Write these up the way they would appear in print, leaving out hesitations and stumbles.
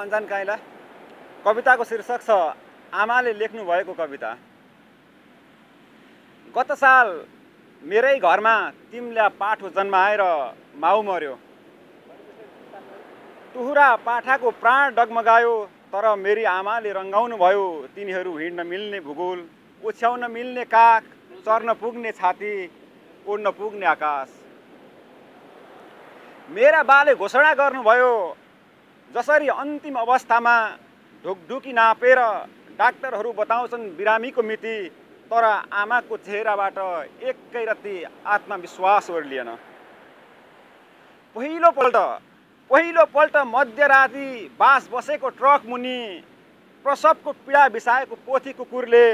अनजान काइला कविताको शीर्षक छ आमाले लेख्नु भएको कविता। गत साल मेरै घरमा तिम्ल्या पाठो जन्माएर माउ मर्यो। टुहुरा पाठाको प्राण डगमगायो, तर मेरी आमाले रङ्गाउनु भयो तिनीहरू हिँड्न मिल्ने भूगोल, ओछ्याउन मिल्ने काख, चर्न पुग्ने छाती, उड्न पुग्ने आकाश। मेरा बाले घोषणा गर्नुभयो जसरी अन्तिम अवस्थामा ढुकढुकी नापेर डाक्टरहरू बताउँछन् बिरामीको मिति, तर आमाको चेहराबाट एकै रत्ती आत्मविश्वास ओर्लिएन। पहिलोपल्ट मध्यराती बास बसेको ट्रक मुनि प्रसवको पीडा बिसाएको पोथी कुकुरले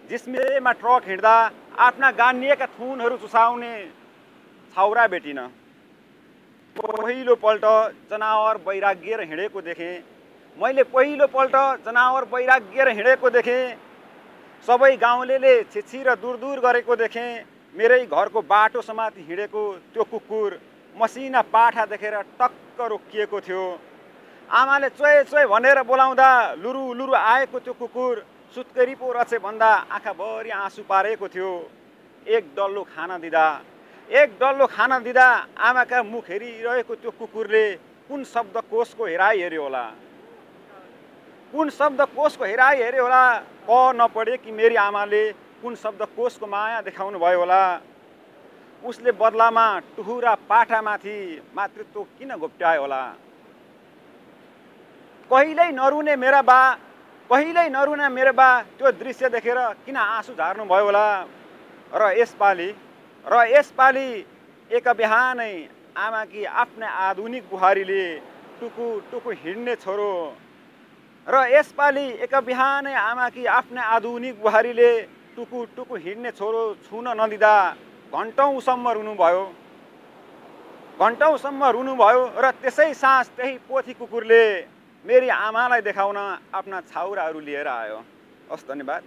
जिस्मिरेमा ट्रक हिँड्दा आफ्ना गानिएका थुनहरू चुसाउने छाउरा भेटिन। पहिलोपल्ट जनावर वैराग्य हिँडेको देखेँ मैले। पहिलोपल्ट जनावर वैराग्य हिँडेको देखेँ। सबै गाउँलेले छिछि र दूर गरेको देखेँ। मेरै घरको बाटो समाती हिँडेको त्यो कुकुर मसिना पाठा देखेर टक्क रोकिएको थियो। आमाले चोय चोय भनेर बोलाउँदा लुरु लुरु आएको त्यो कुकुर सुत्केरी पो रचे भन्दा आँखाभरि आँसु पारेको थियो। एक डल्लो खाना दिँदा आमाका मुख हेरिरहेको त्यो कुकुरले कुन शब्दकोशको हेराइ हेर्यो होला। क नपढे कि मेरी आमाले कुन शब्दकोशको माया देखाउनु भयो होला। उसले बदलामा टुहुरा पाठामाथि मातृत्व किन घोप्ट्यायो होला। कहिल्यै नरुने मेरा बा त्यो दृश्य देखेर किन आँसु झार्नु भयो होला। र यसपालि एक बिहानै आमाकी आफ्नै आधुनिक बुहारीले टुकु हिँड्ने छोरो छुन नदिँदा घन्टौँसम्म रुनुभयो र त्यसै साँझ त्यही पोथी कुकुरले मेरी आमालाई देखाउन आफ्ना छाउराहरू लिएर आयो। हस्, धन्यवाद।